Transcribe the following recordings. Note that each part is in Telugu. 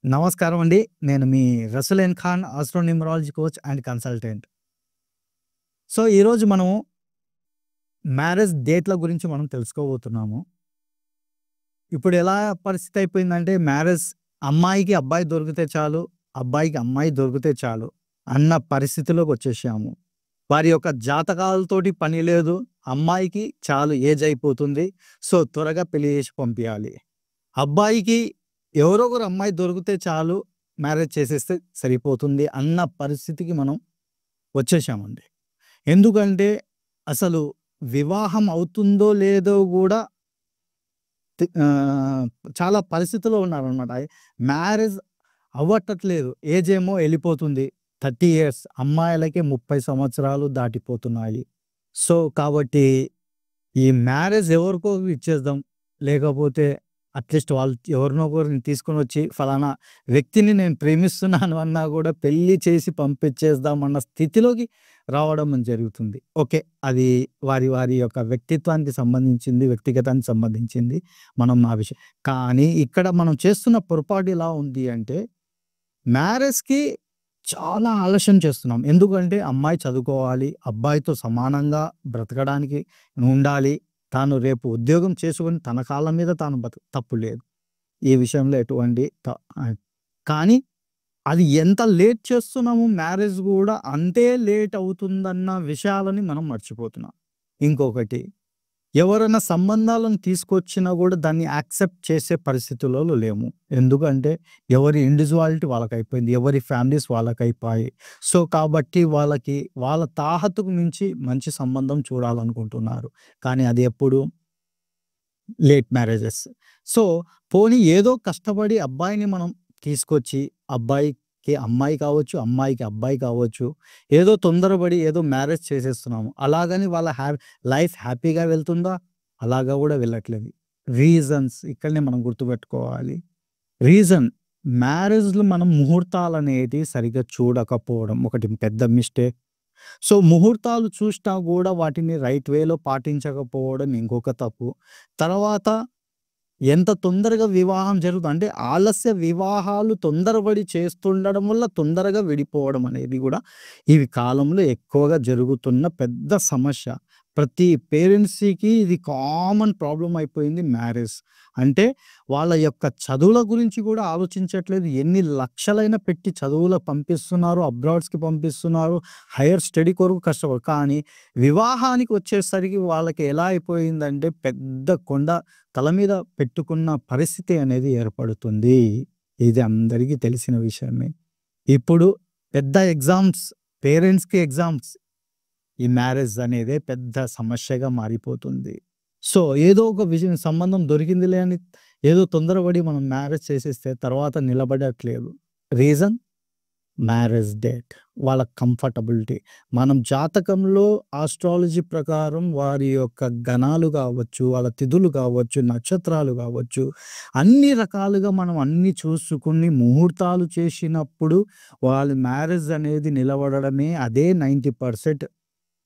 నమస్కారం అండి. నేను మీ Rasoolen Khan astronumerology coach and consultant. ఈరోజు మనం మ్యారేజ్ డేట్‌ల గురించి మనం తెలుసుకోబోతున్నాము. ఇప్పుడు ఎలా పరిస్థితి అయిపోయిందంటే మ్యారేజ్ అమ్మాయికి అబ్బాయి దొరికితే చాలు, అబ్బాయికి అమ్మాయి దొరికితే చాలు అన్న పరిస్థితిలోకి వచ్చేసాము. వారి యొక్క జాతకాలతోటి పని లేదు. అమ్మాయికి చాలు ఏజ్ అయిపోతుంది. త్వరగా పెళ్లి చేసి పంపియాలి. అబ్బాయికి ఎవరో ఒకరు అమ్మాయి దొరికితే చాలు మ్యారేజ్ చేసేస్తే సరిపోతుంది అన్న పరిస్థితికి మనం వచ్చేసామండి. ఎందుకంటే అసలు వివాహం అవుతుందో లేదో గూడా చాలా పరిస్థితిలో ఉన్నారనమాట. మ్యారేజ్ అవ్వట్లేదు. ఏజ్ ఏమో ఎళ్ళిపోతుంది. 30 ఇయర్స్ అమ్మాయిలకి 30 సంవత్సరాలు దాటిపోతున్నాయి. కాబట్టి ఈ మ్యారేజ్ ఎవరికో ఇచ్చేద్దాం. లేకపోతే అట్‌లీస్ట్ వాళ్ళు ఎవరినో ఒకరిని తీసుకొనొచ్చి ఫలానా వ్యక్తిని నేను ప్రేమిస్తున్నాను అన్నా గూడా పెళ్లి చేసి పంపించేద్దాం అన్న స్థితిలోకి రావడం జరుగుతుంది. ఓకే. అది వారి వారి యొక్క వ్యక్తిత్వానికి సంబంధించింది, వ్యక్తిగతానికి సంబంధించింది. మనం ఆ విషయం కానీ ఇక్కడ మనం చేస్తున్న పొరపాటు ఎలా ఉంది అంటే మ్యారేజ్‌కి చాలా ఆలస్యం చేస్తున్నాం. ఎందుకంటే అమ్మాయి చదువుకోవాలి, అబ్బాయితో సమానంగా బ్రతకడానికి ఉండాలి. తాను రేపు ఉద్యోగం చేసుకొని తన కాళ్ళ మీద తాను తప్పు లేదు. ఈ విషయంలో ఎటువంటి కానీ అది ఎంత లేట్ చేస్తున్నామో మ్యారేజ్ గూడా అంతే లేట్ అవుతుందన్న విషయాలని మనం మర్చిపోతున్నాం. ఇంకొకటి ఎవరైనా సంబంధాలను తీసుకొచ్చినా గూడా దాన్ని యాక్సెప్ట్ చేసే పరిస్థితులలో లేము. ఎందుకంటే ఎవరి ఇండివిడ్యువాలిటీ వాళ్ళకయిపోయింది. ఎవరి ఫ్యామిలీస్ వాళ్ళకయిపోయాయి. కాబట్టి వాళ్ళకి వాళ్ళ తాహతుకు మించి మంచి సంబంధం చూడాలనుకుంటున్నారు. కానీ అది ఎప్పుడు? Late marriages. సో, పోనీ ఏదో కష్టపడి అబ్బాయిని మనం తీసుకొచ్చి అబ్బాయికి అమ్మాయి కావచ్చు, అమ్మాయికి అబ్బాయి కావచ్చు. ఏదో తొందరపడి ఏదో మ్యారేజ్ చేసేస్తున్నాము. అలాగని వాళ్ళ లైఫ్ హ్యాపీగా వెళ్తుందా? అలాగా గూడా వెళ్ళట్లేదు. రీజన్స్ ఇక్కడనే మనం గుర్తుపెట్టుకోవాలి. రీజన్ మ్యారేజ్‌లో మనం ముహూర్తాలనేది సరిగ్గా చూడకపోవడం ఒకటి పెద్ద మిస్టేక్. ముహూర్తాలు చూసినా గూడా వాటిని రైట్ వేలో పాటించకపోవడం ఇంకొక తప్పు. తర్వాత ఎంత తొందరగా వివాహం అంటే ఆలస్య వివాహాలు తొందరపడి చేస్తుండడం వల్ల తొందరగా విడిపోవడం అనేది గూడా ఈ కాలంలో ఎక్కువగా జరుగుతున్న పెద్ద సమస్య. ప్రతి పేరెంట్స్‌కి ఇది కామన్ ప్రాబ్లమ్ అయిపోయింది మ్యారేజ్. అంటే వాళ్ళ యొక్క చదువుల గురించి గూడా ఆలోచించట్లేదు. ఎన్ని లక్షలైనా పెట్టి చదువులకు పంపిస్తున్నారు, అబ్రాడ్స్‌కి పంపిస్తున్నారు, హైర్ స్టడీ కొరకు కానీ వివాహానికి వచ్చేసరికి వాళ్ళకి ఎలా అయిపోయిందంటే పెద్ద కొండ తల మీద పెట్టుకున్న పరిస్థితి అనేది ఏర్పడుతుంది. ఇది అందరికీ తెలిసిన విషయమే. ఇప్పుడు పెద్ద ఎగ్జామ్స్, పేరెంట్స్‌కి ఎగ్జామ్స్. ఈ మ్యారేజ్ అనేదే పెద్ద సమస్యగా మారిపోతుంది. ఏదో ఒక సంబంధం దొరికిందిలే అని ఏదో తొందరపడి మనం మ్యారేజ్ చేసేస్తే తర్వాత నిలబడట్లేదు. Reason marriage date. వాళ్ళ కంఫర్టబిలిటీ. మనం జాతకంలో ఆస్ట్రాలజీ ప్రకారం వారి యొక్క గణాలు గావచ్చు, వాళ్ళ తిథులు గావచ్చు, నక్షత్రాలు గావచ్చు, అన్ని రకాలుగా మనం అన్నీ చూసుకొని ముహూర్తాలు చేసినప్పుడు వాళ్ళ మ్యారేజ్ అనేది నిలబడడమే అదే 90%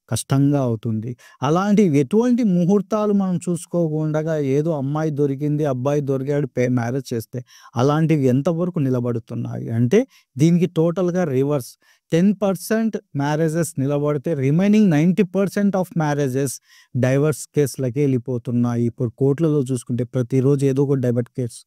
కష్టంగా అవుతుంది. అలాంటివి ఎటువంటి ముహూర్తాలు మనం చూసుకోకుండగా ఏదో అమ్మాయి దొరికింది, అబ్బాయి దొరికాడు మ్యారేజ్ చేస్తే అలాంటివి ఎంతవరకు నిలబడుతున్నాయి అంటే దీనికి టోటల్‌గా రివర్స్. 10% మ్యారేజెస్ నిలబడితే రిమైనింగ్ 90% ఆఫ్ మ్యారేజెస్ డైవర్స్ కేస్‌లకే ఎళ్ళిపోతున్నాయి. ఇప్పుడు కోర్ట్‌లలో చూసుకుంటే ప్రతిరోజు ఏదో ఒక డైవర్స్ కేస్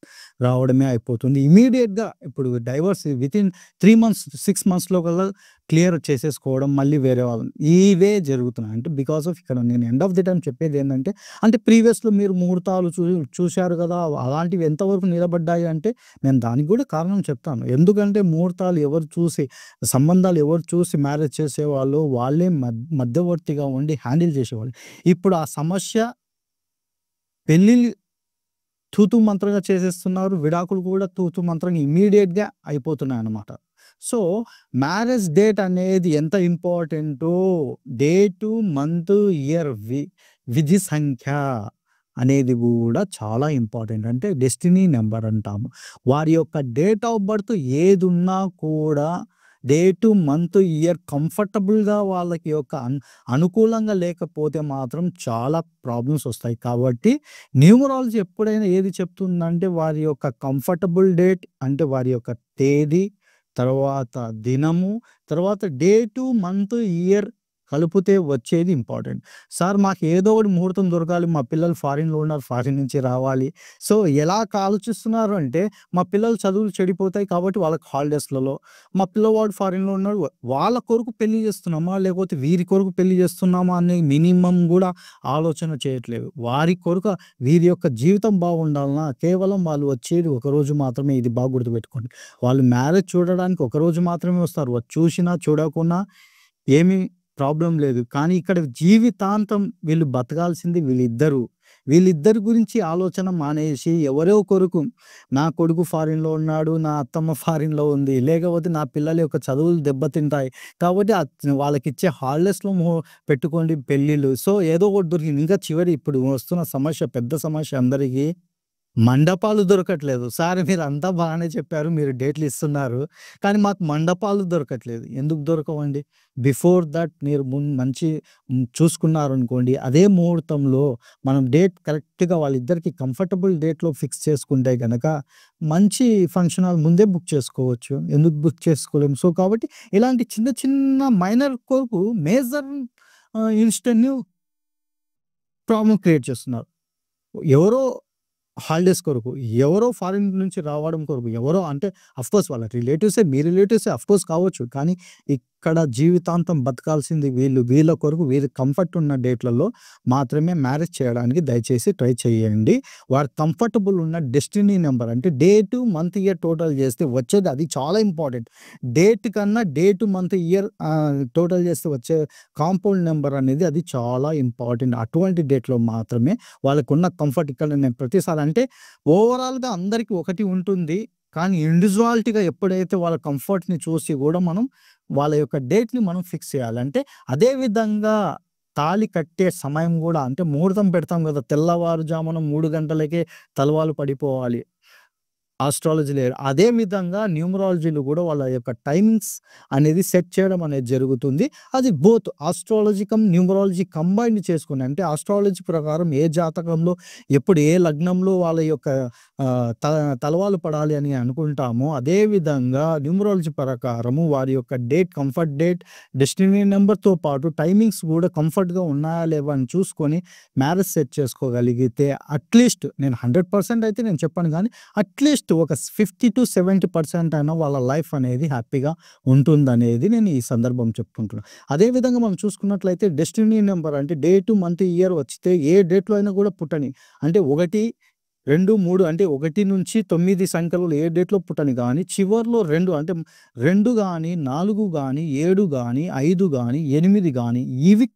రావడమే అయిపోతుంది. ఇమ్మీడియేట్‌గా ఇప్పుడు డైవర్స్ వితిన్ 3 మంత్స్, 6 మంత్స్‌లో కల్లా క్లియర్ చేసేసుకోవడం మళ్ళీ వేరే వాళ్ళని. ఇవే జరుగుతున్నాయి. అంటే బికాస్ ఆఫ్ ఇక్కడ నేను ఎండ్ ఆఫ్ ది టైమ్ చెప్పేదేందంటే అంటే ప్రీవియస్‌లో మీరు ముహూర్తాలు చూసారు గదా! అలాంటివి ఎంతవరకు నిలబడ్డాయి అంటే నేను దానికి గూడా కారణం చెప్తాను. ఎందుకంటే ముహూర్తాలు ఎవరు చూసి సంబంధాలు ఎవరు చూసి మ్యారేజ్ చేసేవాళ్ళో వాళ్ళే మధ్యవర్తిగా ఉండి హ్యాండిల్ చేసేవాళ్ళు. ఇప్పుడు ఆ సమస్య పెళ్లిళ్లు తూతూ మంత్రంగా చేసేస్తున్నారు. విడాకులు కూడా తూతూ మంత్రంగా ఇమ్మీడియేట్‌గా అయిపోతున్నాయన్నమాట. సో, మ్యారేజ్ డేట్ అనేది ఎంత ఇంపార్టెంటో డేటు, మంత్, ఇయర్ విధి సంఖ్య అనేది గూడా చాలా ఇంపార్టెంట్. అంటే డెస్టినీ నంబర్ అంటాము. వారి యొక్క డేట్ ఆఫ్ బర్త్ ఏదున్నా కూడా డే టు మంత్, ఇయర్ కంఫర్టబుల్‌గా వాళ్ళకి యొక్క అనుకూలంగా లేకపోతే మాత్రం చాలా ప్రాబ్లమ్స్ వస్తాయి. కాబట్టి న్యూమరాలజీ ఎప్పుడైనా ఏది చెప్తుందంటే వారి యొక్క కంఫర్టబుల్ డేట్ అంటే వారి యొక్క తేదీ, తర్వాత దినము, తర్వాత డే టు మంత్, ఇయర్ కలిపితే వచ్చేది ఇంపార్టెంట్. సార్ మాకు ఏదో ఒకటి ముహూర్తం దొరకాలి. మా పిల్లలు ఫారిన్‌లో ఉన్నారు. ఫారిన్ నుంచి రావాలి. సో, ఎలా ఆలోచిస్తున్నారు అంటే మా పిల్లల చదువులు చెడిపోతాయి కాబట్టి వాళ్ళకి హాలిడేస్‌లలో, మా పిల్లవాడు ఫారిన్‌లో ఉన్నాడు. వాళ్ళ కొరకు పెళ్లి చేస్తున్నామా? లేకపోతే వీరి కొరకు పెళ్లి చేస్తున్నామా? అనే మినిమమ్ గూడా ఆలోచన చేయట్లేదు. వారి కొరకు వీరి యొక్క జీవితం బాగుండాలనా? కేవలం వాళ్ళు వచ్చేది ఒకరోజు మాత్రమే. ఇది బాగా గుర్తుపెట్టుకోండి. వాళ్ళు మ్యారేజ్ చూడడానికి ఒకరోజు మాత్రమే వస్తారు. చూసినా, చూడకున్నా ఏమీ ప్రాబ్లమ్ లేదు. కానీ ఇక్కడ జీవితాంతం వీళ్ళు బతకాల్సింది వీళ్ళిద్దరు. వీళ్ళిద్దరి గురించి ఆలోచన మానేసి ఎవరో కొరకు నా కొడుకు ఫారిన్‌లో ఉన్నాడు. నా అత్తమ్మ ఫారిన్‌లో ఉంది. లేకపోతే నా పిల్లల యొక్క చదువులు దెబ్బతింటాయి. కాబట్టి వాళ్ళకిచ్చే హాలిడేస్‌లో పెట్టుకోండి పెళ్ళిళ్ళు. సో, ఏదో ఒకటి దొరికింది. ఇంకా చివరి ఇప్పుడు వస్తున్న సమస్య, పెద్ద సమస్య అందరికీ మండపాలు దొరకట్లేదు. సార్ మీరంతా బాగానే చెప్పారు. మీరు డేట్లు ఇస్తున్నారు. కానీ మాకు మండపాలు దొరకట్లేదు. ఎందుకు దొరకవండి? బిఫోర్ దట్ మీరు మంచి చూసుకున్నారనుకోండి. అదే ముహూర్తంలో మనం డేట్ కరెక్ట్‌గా వాళ్ళిద్దరికీ కంఫర్టబుల్ డేట్‌లో ఫిక్స్ చేసుకుంటే గనక మంచి ఫంక్షన్ హాల్ ముందే బుక్ చేసుకోవచ్చు. ఎందుకు బుక్ చేసుకోలేము? సో, కాబట్టి ఇలాంటి చిన్న చిన్న మైనర్ కొరకు మేజర్ ఇన్‌స్టెంట్‌ని ప్రాబ్లమ్ క్రియేట్ చేస్తున్నారు. ఎవరో హాలిడేస్ కొరకు, ఎవరో ఫారిన్ నుంచి రావడం కొరకు, ఎవరో అంటే ఆఫ్‌కోర్స్ వాళ్ళ రిలేటివ్సే, మీ రిలేటివ్సే ఆఫ్‌కోర్స్ కావచ్చు. కానీ ఇక్కడ జీవితాంతం బతకాల్సింది వీళ్ళు. వీళ్ళ కొరకు వీరి కంఫర్ట్ ఉన్న డేట్‌లలో మాత్రమే మ్యారేజ్ చేయడానికి దయచేసి ట్రై చేయండి. వారు కంఫర్టబుల్ ఉన్న డెస్టినీ నంబర్ అంటే day to month, year total చేస్తే వచ్చేది అది చాలా ఇంపార్టెంట్. డేట్ కన్నా day to month, year total చేస్తే వచ్చే కాంపౌండ్ నంబర్ అనేది అది చాలా ఇంపార్టెంట్. అటువంటి డేట్‌లో మాత్రమే వాళ్ళకున్న కంఫర్ట్ ఇక్కడ నేను ప్రతిసారి అంటే ఓవరాల్‌గా అందరికి ఒకటి ఉంటుంది. కానీ ఇండివిడ్యువాలిటీగా ఎప్పుడైతే వాళ్ళ కంఫర్ట్‌ని చూసి గూడా మనం వాళ్ళ యొక్క డేట్‌ని మనం ఫిక్స్ చేయాలి. అంటే అదే విధంగా తాళి కట్టే సమయం గూడా అంటే ముహూర్తం పెడతాం గదా! తెల్లవారుజామున 3 గంటలకే తలవాలు పడిపోవాలి. ఆస్ట్రాలజీ‌లో అదే విధంగా న్యూమరాలజీలో గూడా వాళ్ళ యొక్క టైమింగ్స్ అనేది సెట్ చేయడం అనేది జరుగుతుంది. అది బోత్ ఆస్ట్రాలజీ న్యూమరాలజీ కంబైన్డ్ చేసుకొని అంటే ఆస్ట్రాలజీ ప్రకారం ఏ జాతకంలో ఎప్పుడు ఏ లగ్నంలో వాళ్ళ యొక్క ఆహ్, త తలవాలు పడాలి అని అనుకుంటామో అదే విధంగా న్యూమరాలజీ ప్రకారము వారి యొక్క డేట్, కంఫర్ట్ డేట్, డెస్టినీ నంబర్‌తో పాటు టైమింగ్స్ గూడా కంఫర్ట్‌గా ఉన్నాయా లేవా అని చూసుకొని మ్యారేజ్ సెట్ చేసుకోగలిగితే అట్‌లీస్ట్ నేను 100% అయితే నేను చెప్పను గానీ అట్‌లీస్ట్ ఒక 50-70% అయినా వాళ్ళ లైఫ్ అనేది హ్యాపీగా ఉంటుందనేది నేను ఈ సందర్భం చెప్పుకుంటున్నా. అదే విధంగా మనం చూసుకున్నట్లయితే డెస్టినీ నంబర్ అంటే డేట్, మంత్, ఇయర్ వచ్చితే ఏ డేట్‌లో అయినా కూడా పుట్టని. అంటే 1, 2, 3 అంటే 1-9 సంఖ్యలలో ఏ డేట్‌లో పుట్టని గానీ చివర్లో 2 అంటే 2 గానీ, 4 గానీ, 7 గానీ, 5 గానీ, 8 గానీ ఇవి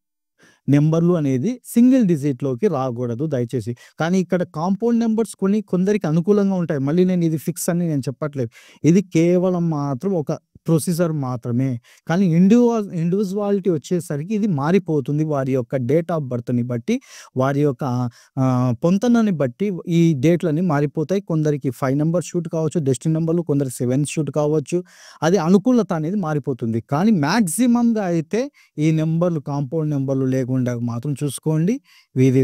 నంబర్‌లు అనేది సింగిల్ డిజిట్‌లోకి రాకూడదు దయచేసి. కానీ ఇక్కడ కాంపౌండ్ నంబర్స్ కొందరికి అనుకూలంగా ఉంటాయి. మళ్ళీ నేను ఇది ఫిక్స్ అని నేను చెప్పట్లేదు. ఇది కేవలం మాత్రం ఒక ప్రొసీజర్ మాత్రమే. కానీ ఇండివిడ్యువాలిటీ వచ్చేసరికి ఇది మారిపోతుంది. వారి యొక్క డేట్ ఆఫ్ బర్త్‌ని బట్టి, వారి యొక్క పొంతనని బట్టి ఈ డేట్‌లన్నీ మారిపోతాయి. కొందరికి 5 నంబర్ షూట్ కావచ్చు, డెస్టినీ నంబర్‌లు కొందరికి 7 షూట్ కావచ్చు. అది అనుకూలత అనేది మారిపోతుంది. కానీ మాక్సిమమ్‌గా అయితే ఈ నంబర్‌లు కాంపౌండ్ నంబర్‌లు లేకుండా మాత్రం చూసుకోండి. వీరి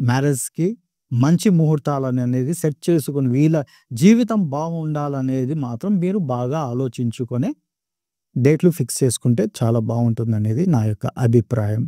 మ్యారేజ్‌కి మంచి ముహూర్తాలననేది సెట్ చేసుకొని వీళ్ళ జీవితం బాగుండాలనేది మాత్రం మీరు బాగా ఆలోచించుకొని డేట్లు ఫిక్స్ చేసుకుంటే చాలా బావుంటుందనేది నా యొక్క అభిప్రాయం.